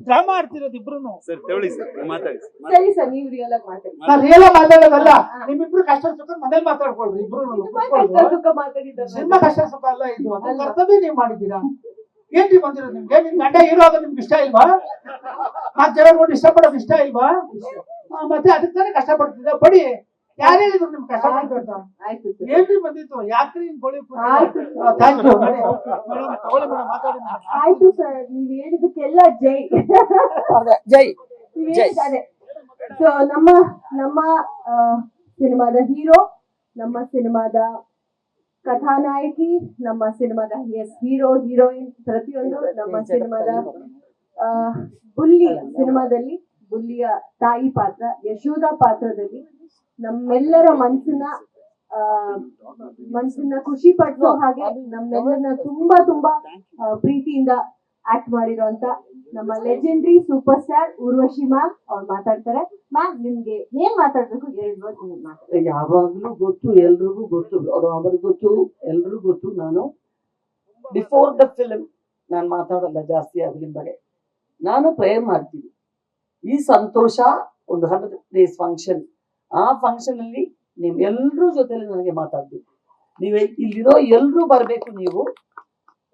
Drama ಆಡ್ತಿರೋದು ಇಬ್ರು. Sir ತಗೊಳ್ಳಿ sir, ಮಾತಾಡಿ ಸರಿ ಸರ್, ನೀವು ರಿಯಲ್ ಆಗಿ ಮಾತಾಡಿ. ನಾನು ರಿಯಲ್ ಮಾತಾಡೋದಲ್ಲ, ನಿಮ್ಮಿಬ್ರು ಕಷ್ಟ ಸುಖ ಮನೇಲಿ ಮಾತಾಡ್ಕೊಳ್ರಿ ಇಬ್ರು. ಕಷ್ಟ ಸುಖ ಮಾತಾಡಿದ್ದಾರೆ. ಸಿನಿಮಾ ಕಷ್ಟ ಸುಖ ಅಲ್ಲ ಇದು, ಅದು ಕರ್ತವ್ಯ ನೀವ್ ಮಾಡಿದ್ದೀರಾ. ಏನ್ರಿ ಬಂದಿರೋದು ನಿಮ್ಗೆ? ನಿಮ್ ಗಂಡ ಹೀರೋ ಆಗೋದು ನಿಮ್ಗೆ ಇಷ್ಟ ಇಲ್ವಾ? ನಾಲ್ಕು ಜನ ನೋಡಿ ಇಷ್ಟಪಡೋದು ಇಷ್ಟ ಇಲ್ವಾ? ಮತ್ತೆ ಅದಕ್ಕೆ ತಾನೇ ಕಷ್ಟಪಡ್ತಿದ್ದ. ಬಡಿ, ಯಾರು ಹೇಳಿದ್ರು ನಿಮ್ಗೆ ಕಷ್ಟ ಪಡ್ಬೇಕು ಅಂತ? ಆಯ್ತು ಸರ್. ಏನ್ರಿ ಬಂದಿತ್ತು? ಯಾಕ್ರಿ ಗೋಳಿ? ಆಯ್ತು ಥ್ಯಾಂಕ್ ಯು ಮೇಡಮ್, ತಗೊಳ್ಳಿ ಮೇಡಮ್, ಮಾತಾಡಿ. ಆಯ್ತು ಸರ್, ನೀವ್ ಹೇಳಿದಕ್ಕೆಲ್ಲ ಜೈ. ಜೈ ನೀವ್ ಹೇಳಿದ್ದಾರೆ. ಸೊ ನಮ್ಮ ಸಿನಿಮಾದ ಹೀರೋ, ನಮ್ಮ ಸಿನಿಮಾದ ಕಥಾನಾಯಕಿ, ನಮ್ಮ ಸಿನಿಮಾದ ಹೀರೋ ಹೀರೋಯಿನ್ ಪ್ರತಿಯೊಂದು ನಮ್ಮ ಸಿನಿಮಾದ ಬುಲ್ಲಿ ಸಿನಿಮಾದಲ್ಲಿ ಬುಲ್ಲಿಯ ತಾಯಿ ಪಾತ್ರ, ಯಶೋಧ ಪಾತ್ರದಲ್ಲಿ ನಮ್ಮೆಲ್ಲರ ಮನ್ಸನ್ನ ಖುಷಿ ಪಡಿಸೋ ಹಾಗೆ ನಮ್ಮೆಲ್ಲರನ್ನ ತುಂಬಾ ತುಂಬಾ ಪ್ರೀತಿಯಿಂದ ಆಕ್ಟ್ ಮಾಡಿರೋಂತ ನಮ್ಮ legendary super star Urvashi ma'am ಅವ್ರು ಮಾತಾಡ್ತಾರೆ. ಮ್ಯಾಮ್, ನಿಮ್ಗೆ ಏನ್ ಮಾತಾಡ್ಬೇಕು 2 ವರ್ಷ ಮಾತಾಡ್ತಾರೆ. ಯಾವಾಗ್ಲೂ ಗೊತ್ತು, ಎಲ್ರಿಗೂ ಗೊತ್ತು, ಅವ್ರಿಗೆ ಗೊತ್ತು, ಎಲ್ರಿಗೂ ಗೊತ್ತು. ನಾನು ಬಿಫೋರ್ ದ ಫಿಲ್ಮ್ ನಾನು ಮಾತಾಡಲ್ಲ ಜಾಸ್ತಿ ಆ ಫಿಲ್ಮ್ ಬಗ್ಗೆ. ನಾನು ಪ್ರೇಯರ್ ಮಾಡ್ತೀನಿ. ಈ ಸಂತೋಷ ಒಂದು 100 days ಫಂಕ್ಷನ್, ಆ ಫಂಕ್ಷನ್ ಅಲ್ಲಿ ನೀವು ಎಲ್ರೂ ಜೊತೆಲಿ ನನಗೆ ಮಾತಾಡ್ಬೇಕು. ನೀವೇ ಇಲ್ಲಿರೋ ಎಲ್ರೂ ಬರ್ಬೇಕು. ನೀವು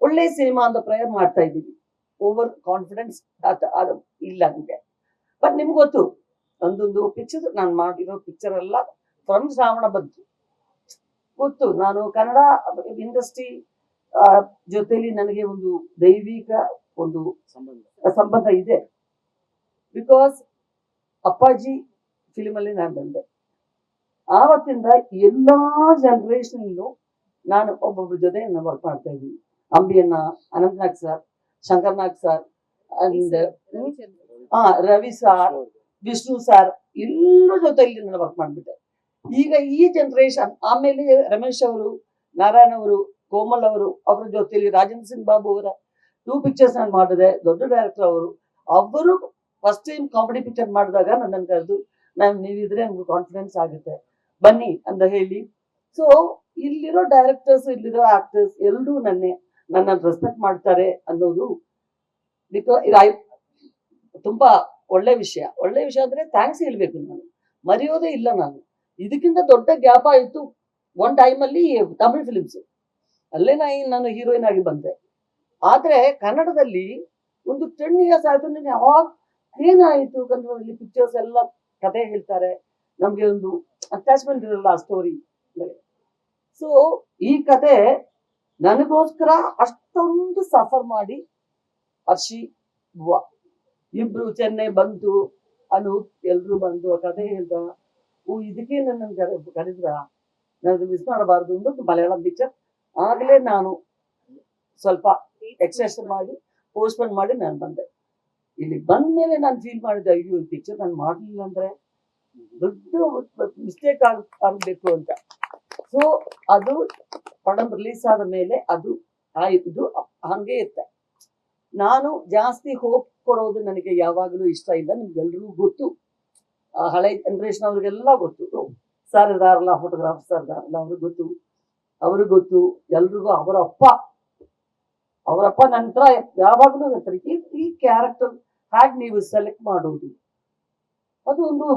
ಒಳ್ಳೆ ಸಿನಿಮಾ ಅಂತ ಪ್ರೇಯರ್ ಮಾಡ್ತಾ ಇದ್ದೀವಿ. ಓವರ್ ಕಾನ್ಫಿಡೆನ್ಸ್ ಅದು ಇಲ್ಲ ನನಗೆ. ಬಟ್ ನಿಮ್ಗೆ ಗೊತ್ತು, ಒಂದೊಂದು ಪಿಕ್ಚರ್ ನಾನು ಮಾಡಿರೋ ಪಿಕ್ಚರ್ ಎಲ್ಲ ಫ್ರಮ್ ಶ್ರಾವಣ ಬಂತು ಗೊತ್ತು. ನಾನು ಕನ್ನಡ ಇಂಡಸ್ಟ್ರಿ ಜೊತೆಲಿ ನನಗೆ ಒಂದು ದೈವಿಕ ಒಂದು ಸಂಬಂಧ ಇದೆ. ಬಿಕಾಸ್ ಅಪ್ಪಾಜಿ ಫಿಲ್ಮ್ ಅಲ್ಲಿ ನಾನು ಬಂದೆ. ಆವತ್ತಿಂದ ಎಲ್ಲಾ ಜನರೇಷನ್ ನಾನು ಒಬ್ಬೊಬ್ಬರ ಜೊತೆ ವರ್ಕ್ ಮಾಡ್ತಾ ಇದ್ದೀನಿ. Ambiyanna, Anantnag sir, Shankarnag sir, and Ravi sir, Vishnu sir, ಎಲ್ಲರ ಜೊತೆಯಲ್ಲಿ ನಾನು ವರ್ಕ್ ಮಾಡ್ಬಿಟ್ಟೆ. ಈಗ ಈ ಜನರೇಷನ್ ಆಮೇಲೆ ರಮೇಶ್ ಅವರು, ನಾರಾಯಣ್ ಅವರು, ಕೋಮಲ್ ಅವರು, ಅವರ ಜೊತೆಲಿ ರಾಜೇಂದ್ರ ಸಿಂಗ್ ಬಾಬು ಅವರ 2 pictures ನಾನು ಮಾಡಿದೆ. ದೊಡ್ಡ ಡೈರೆಕ್ಟರ್ ಅವರು ಫಸ್ಟ್ ಟೈಮ್ ಕಾಮಿಡಿ ಪಿಕ್ಚರ್ ಮಾಡಿದಾಗ ನನ್ನನ್ನು ಕರೆದು, ನೀವಿದ್ರೆ ನಮ್ಗೆ ಕಾನ್ಫಿಡೆನ್ಸ್ ಆಗುತ್ತೆ, ಬನ್ನಿ ಅಂತ ಹೇಳಿ. ಸೊ ಇಲ್ಲಿರೋ ಡೈರೆಕ್ಟರ್ಸ್, ಇಲ್ಲಿರೋ ಆಕ್ಟರ್ಸ್ ಎಲ್ಲರೂ ನನ್ನ ರೆಸ್ಪೆಕ್ಟ್ ಮಾಡ್ತಾರೆ ಅನ್ನೋದು ತುಂಬಾ ಒಳ್ಳೆ ವಿಷಯ ಅಂದ್ರೆ ಥ್ಯಾಂಕ್ಸ್ ಹೇಳ್ಬೇಕು. ನಾನು ಮರೆಯೋದೇ ಇಲ್ಲ. ನಾನು ಇದಕ್ಕಿಂತ ದೊಡ್ಡ ಗ್ಯಾಪ್ ಆಯಿತು ಒನ್ ಟೈಮಲ್ಲಿ ತಮಿಳ್ ಫಿಲಿಮ್ಸ್, ಅಲ್ಲೇ ನಾನು ಹೀರೋಯಿನ್ ಆಗಿ ಬಂದೆ. ಆದ್ರೆ ಕನ್ನಡದಲ್ಲಿ ಒಂದು 10 years ಆಯ್ತು. ನಾನು ಯಾವಾಗ ಏನಾಯಿತು ಕನ್ನಡದಲ್ಲಿ ಪಿಕ್ಚರ್ಸ್ ಎಲ್ಲ ಕತೆ ಹೇಳ್ತಾರೆ, ನಮ್ಗೆ ಒಂದು ಅಟ್ಯಾಚ್ಮೆಂಟ್ ಇರಲ್ಲ ಆ ಸ್ಟೋರಿ. ಸೊ ಈ ಕತೆ ನನಗೋಸ್ಕರ ಅಷ್ಟೊಂದು ಸಫರ್ ಮಾಡಿ ಹರ್ಷಿ ಇಬ್ರು ಚೆನ್ನೈ ಬಂತು, ಅನೂಪ್ ಎಲ್ರು ಬಂದು ಕತೆ ಹೇಳ್ದ. ಇದಕ್ಕೆ ನನ್ನ ಕರೆದ್ರ ನಾನು ಮಿಸ್ ಮಾಡಬಾರ್ದು ಒಂದು ಮಲಯಾಳಂ ಪಿಕ್ಚರ್. ಆಗಲೇ ನಾನು ಸ್ವಲ್ಪ ಎಕ್ಸರ್ಸೈಸ್ ಮಾಡಿ ಪೋಸ್ಟ್ಪೋನ್ ಮಾಡಿ ನಾನು ಬಂದೆ. ಇಲ್ಲಿ ಬಂದ್ಮೇಲೆ ನಾನು ಫೀಲ್ ಮಾಡಿದ್ದೆ, ಅಯ್ಯೋ ಈ ಪಿಕ್ಚರ್ ನಾನು ಮಾಡಲಿಲ್ಲ ಅಂದ್ರೆ ದೊಡ್ಡ ಮಿಸ್ಟೇಕ್ ಆಗಬೇಕು ಅಂತ. ಸೊ ಅದು ಪಡಂ ರಿಲೀಸ್ ಆದ ಮೇಲೆ ಅದು ಇದು ಹಂಗೆ ಇರುತ್ತೆ. ನಾನು ಜಾಸ್ತಿ ಹೋಪ್ ಕೊಡೋದು ನನಗೆ ಯಾವಾಗಲೂ ಇಷ್ಟ ಇಲ್ಲ. ನಿಮ್ಗೆಲ್ರಿಗೂ ಗೊತ್ತು, ಹಳೆ ಜನರೇಷನ್ ಅವ್ರಿಗೆಲ್ಲ ಗೊತ್ತು. ಸರ್ ಇದಾರಲ್ಲ, ಫೋಟೋಗ್ರಾಫರ್ ಸರ್ ಇದಾರಲ್ಲ, ಅವ್ರಿಗೆ ಗೊತ್ತು ಎಲ್ರಿಗೂ. ಅವರಪ್ಪ ನಂತರ ಯಾವಾಗಲೂ ಹೇಳ್ತಾರೆ, ಈ ಕ್ಯಾರೆಕ್ಟರ್ ಹಾಗೆ ನೀವು ಸೆಲೆಕ್ಟ್ ಮಾಡೋದು ಅದು ಒಂದು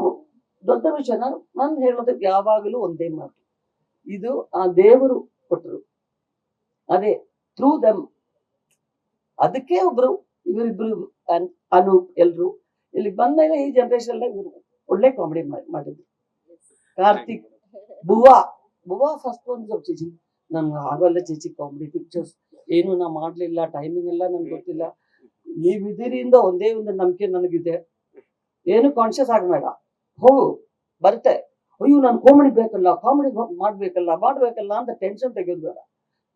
ದೊಡ್ಡ ವಿಷಯ. ನಾನು ಹೇಳೋದಕ್ಕೆ ಯಾವಾಗಲೂ ಒಂದೇ ಮಾತು, ಇದು ಆ ದೇವರು ಕೊಟ್ಟರು, ಅದೇ ಥ್ರೂ ದಮ್. ಅದಕ್ಕೆ ಇವರಿಬ್ರು ಅನೂಪ್ ಎಲ್ರು ಇಲ್ಲಿ ಬಂದ್ಮೇಲೆ ಈ ಜನರೇಷನ್ ಇವರು ಒಳ್ಳೆ ಕಾಮಿಡಿ ಮಾಡಿದ್ರು. ಕಾರ್ತಿಕ್, ಬುವಾ ಫಸ್ಟ್ ಒಂದು ಚೇಚಿ ನನ್ಗೆ ಆಗೋಲ್ಲ ಚೇಚಿ, ಕಾಮಿಡಿ ಪಿಕ್ಚರ್ಸ್ ಏನು ನಾ ಮಾಡ್ಲಿಲ್ಲ, ಟೈಮಿಂಗ್ ಎಲ್ಲ ನನ್ಗೆ ಗೊತ್ತಿಲ್ಲ. ನೀವಿದ್ದೀರಿಂದ ಒಂದೇ ಒಂದು ನಂಬಿಕೆ ನನಗಿದೆ, ಏನು ಕಾನ್ಶಿಯಸ್ ಆಗಬೇಡ, ಹೋಗು ಬರುತ್ತೆ. ಅಯ್ಯೋ ನಾನು ಕಾಮಿಡಿ ಮಾಡ್ಬೇಕಲ್ಲ ಅಂತ ಟೆನ್ಷನ್ ತೆಗೆಯೋದು ಬೇಡ.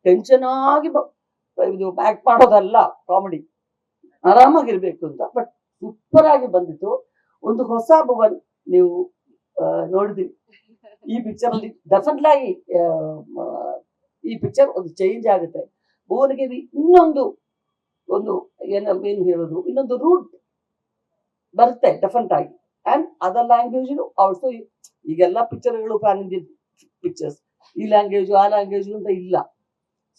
ಟೆನ್ಷನ್ ಆಗಿ ಇದು ಆಕ್ಟ್ ಮಾಡೋದಲ್ಲ, ಕಾಮಿಡಿ ಆರಾಮಾಗಿರ್ಬೇಕು ಅಂತ. ಬಟ್ ಸೂಪರ್ ಆಗಿ ಬಂದಿತ್ತು. ಒಂದು ಹೊಸ ಭುವನ್ ನೀವು ನೋಡಿದ್ರಿ ಈ ಪಿಕ್ಚರ್ ಅಲ್ಲಿ. ಡೆಫಿನೆಟ್ಲಿ ಆಗಿ ಈ ಪಿಕ್ಚರ್ ಒಂದು ಚೇಂಜ್ ಆಗುತ್ತೆ. ಭುವನ್ಗೆ ಇನ್ನೊಂದು ಏನು ಹೇಳೋದು, ಇನ್ನೊಂದು ರೂಟ್ ಬರುತ್ತೆ ಡೆಫಿನೆಟ್ ಆಗಿ. And other language also. ಈಗೆಲ್ಲ ಪಿಕ್ಚರ್ಗಳು ಪ್ಯಾನ್ ಇಂಡಿಯನ್ ಪಿಕ್ಚರ್ಸ್, ಈ ಲ್ಯಾಂಗ್ವೇಜು ಆ ಲ್ಯಾಂಗ್ವೇಜು ಅಂತ ಇಲ್ಲ.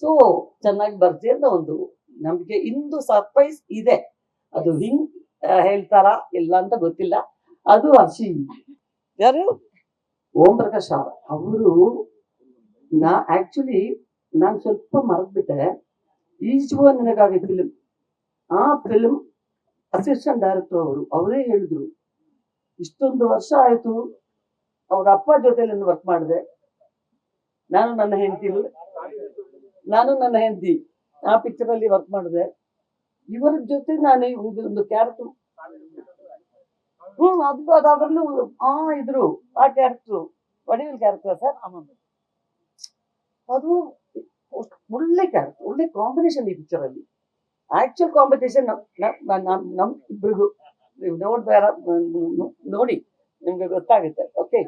ಸೊ ಚೆನ್ನಾಗಿ ಬರುತ್ತೆ ಅಂತ ಒಂದು ನಂಬಿಕೆ. ಇಂದು ಸರ್ಪ್ರೈಸ್ ಇದೆ, ಅದು ಹೇಳ್ತಾರ ಇಲ್ಲ ಅಂತ ಗೊತ್ತಿಲ್ಲ. ಅದು ಹರ್ಷಿ ಯಾರು ಓಂ ಪ್ರಕಾಶ್ ಅವರು ಆಕ್ಚುಲಿ ನಾನು ಸ್ವಲ್ಪ ಮರೆದ್ಬಿಟ್ಟೆ. ಈಜುವ ನನಗಾಗಿ ಫಿಲ್ಮ್, ಆ ಫಿಲ್ಮ್ ಅಸಿಸ್ಟೆಂಟ್ ಡೈರೆಕ್ಟರ್ ಅವರೇ ಹೇಳಿದ್ರು, ಇಷ್ಟೊಂದು ವರ್ಷ ಆಯ್ತು ಅವ್ರ ಅಪ್ಪ ಜೊತೆಲಿ ವರ್ಕ್ ಮಾಡಿದೆ, ನಾನು ನನ್ನ ಹೆಂಡತಿ ಆ ಪಿಕ್ಚರ್ ಅಲ್ಲಿ ವರ್ಕ್ ಮಾಡಿದೆ, ಇವರ ಜೊತೆ ನಾನು ಒಂದು ಕ್ಯಾರೆಕ್ಟರ್ ಅದರಲ್ಲೂ ಇದ್ರು ಆ ಕ್ಯಾರೆಕ್ಟರ್ ವಡಿವೇಲ್ ಕ್ಯಾರೆಕ್ಟರ್ ಸರ್, ಅದು ಒಳ್ಳೆ ಕ್ಯಾರೆಕ್ಟರ್, ಒಳ್ಳೆ ಕಾಂಬಿನೇಷನ್ ಈ ಪಿಕ್ಚರ್ ಅಲ್ಲಿ. ಆಕ್ಚುಯಲ್ ಕಾಂಪಿಟೇಷನ್ ನಮ್ ಇಬ್ರಿಗೂ ನೀವು ನೋಡಿ ನಿಮ್ಗೆ ಗೊತ್ತಾಗುತ್ತೆ. ಓಕೆ.